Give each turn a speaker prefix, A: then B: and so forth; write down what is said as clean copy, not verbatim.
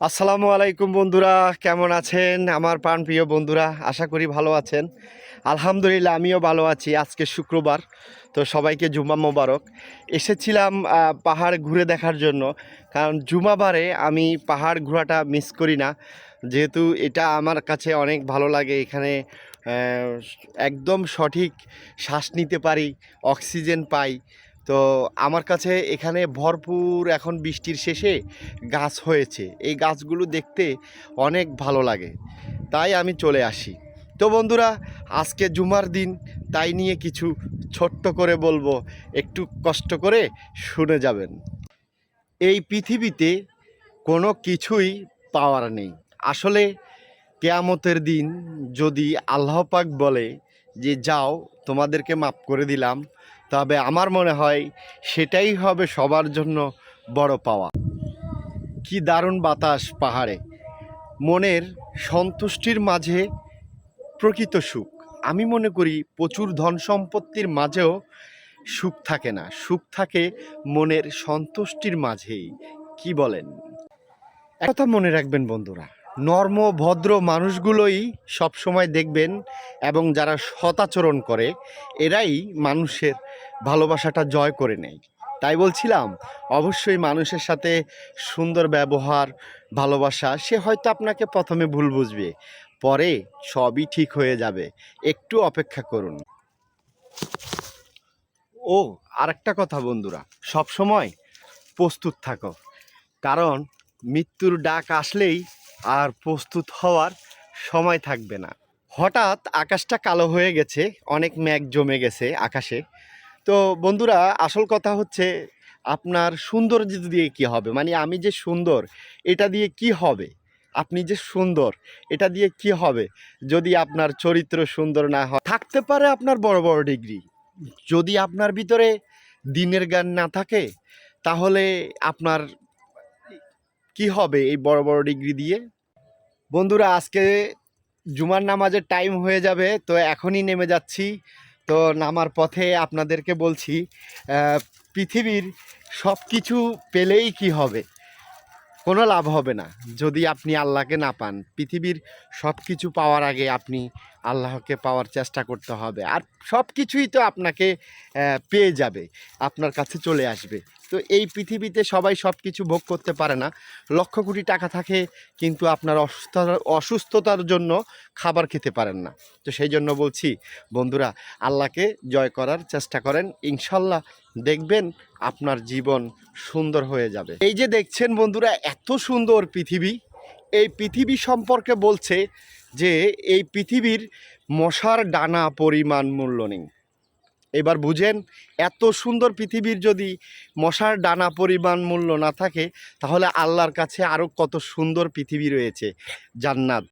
A: আসসালামু আলাইকুম বন্ধুরা, কেমন আছেন আমার প্রাণপ্রিয় বন্ধুরা? আশা করি ভালো আছেন। আলহামদুলিল্লাহ আমিও ভালো আছি। আজকে শুক্রবার, তো সবাইকে জুম্মা মোবারক। এসেছিলাম পাহাড় ঘুরে দেখার জন্য, কারণ জুমাবারে আমি পাহাড় ঘোরাটা মিস করি না, যেহেতু এটা আমার কাছে অনেক ভালো লাগে। এখানে আহ, একদম সঠিক শ্বাস নিতে পারি, অক্সিজেন পাই। তো আমার কাছে এখানে ভরপুর এখন বৃষ্টির শেষে গাছ হয়েছে, এই গাছগুলো দেখতে অনেক ভালো লাগে, তাই আমি চলে আসি। তো বন্ধুরা, আজকে জুমার দিন, তাই নিয়ে কিছু ছোট্ট করে বলবো, একটু কষ্ট করে শুনে যাবেন। এই পৃথিবীতে কোনো কিছুই পাওয়ার নেই আসলে। কেয়ামতের দিন যদি আল্লাহ পাক বলে যে যাও, তোমাদেরকে মাফ করে দিলাম, তবে আমার মনে হয় সেটাই হবে সবার জন্য বড় পাওয়া। কি দারুণ বাতাস পাহাড়ে, মনের সন্তুষ্টির মাঝে প্রকৃত সুখ। আমি মনে করি প্রচুর ধন সম্পত্তির মাঝেও সুখ থাকে না, সুখ থাকে মনের সন্তুষ্টির মাঝেই। কি বলেন? একটা কথা মনে রাখবেন বন্ধুরা, নর্ম ভদ্র মানুষগুলোই সবসময় দেখবেন, এবং যারা সদাচরণ করে এরাই মানুষের ভালোবাসাটা জয় করে নেয়। তাই বলছিলাম, অবশ্যই মানুষের সাথে সুন্দর ব্যবহার, ভালোবাসা, সে হয়তো আপনাকে প্রথমে ভুল বুঝবে, পরে সবই ঠিক হয়ে যাবে। একটু অপেক্ষা করুন। ও, আরেকটা কথা বন্ধুরা, সবসময় প্রস্তুত থাকো, কারণ মৃত্যুর ডাক আসলেই আর প্রস্তুত হওয়ার সময় থাকবে না। হঠাৎ আকাশটা কালো হয়ে গেছে, অনেক মেঘ জমে গেছে আকাশে। তো বন্ধুরা, আসল কথা হচ্ছে, আপনার সৌন্দর্য দিয়ে কি হবে, মানে আমি যে সুন্দর এটা দিয়ে কি হবে? আপনি যে সুন্দর এটা দিয়ে কি হবে যদি আপনার চরিত্র সুন্দর না হয়? থাকতে পারে আপনার বড় বড় ডিগ্রি, যদি আপনার ভিতরে দিনের জ্ঞান না থাকে, তাহলে আপনার কি হবে এই বড় বড় ডিগ্রি দিয়ে? বন্ধুরা, আজকে জুমার নামাজের টাইম হয়ে যাবে, তো এখনই নেমে যাচ্ছি। তো নামার পথে আপনাদেরকে বলছি, পৃথিবীর সব কিছু পেলেই কি হবে? কোনো লাভ হবে না যদি আপনি আল্লাহকে না পান। পৃথিবীর সব কিছু পাওয়ার আগে আপনি আল্লাহকে পাওয়ার চেষ্টা করতে হবে, আর সব কিছুই তো আপনাকে পেয়ে যাবে, আপনার কাছে চলে আসবে। তো এই পৃথিবীতে সবাই সব কিছু ভোগ করতে পারে না। লক্ষ কোটি টাকা থাকে, কিন্তু আপনার অসুস্থতার জন্য খাবার খেতে পারেন না। তো সেই জন্য বলছি বন্ধুরা, আল্লাহকে জয় করার চেষ্টা করেন, ইনশাল্লাহ দেখবেন আপনার জীবন সুন্দর হয়ে যাবে। এই যে দেখছেন বন্ধুরা, এত সুন্দর পৃথিবী, এই পৃথিবী সম্পর্কে বলছে যে এই পৃথিবীর মশার ডানা পরিমাণ মূল্য নেই। এবার বুঝেন, এত সুন্দর পৃথিবীর যদি মশার ডানা পরিমাণ মূল্য না থাকে, তাহলে আল্লাহর কাছে আরও কত সুন্দর পৃথিবী রয়েছে, জান্নাত।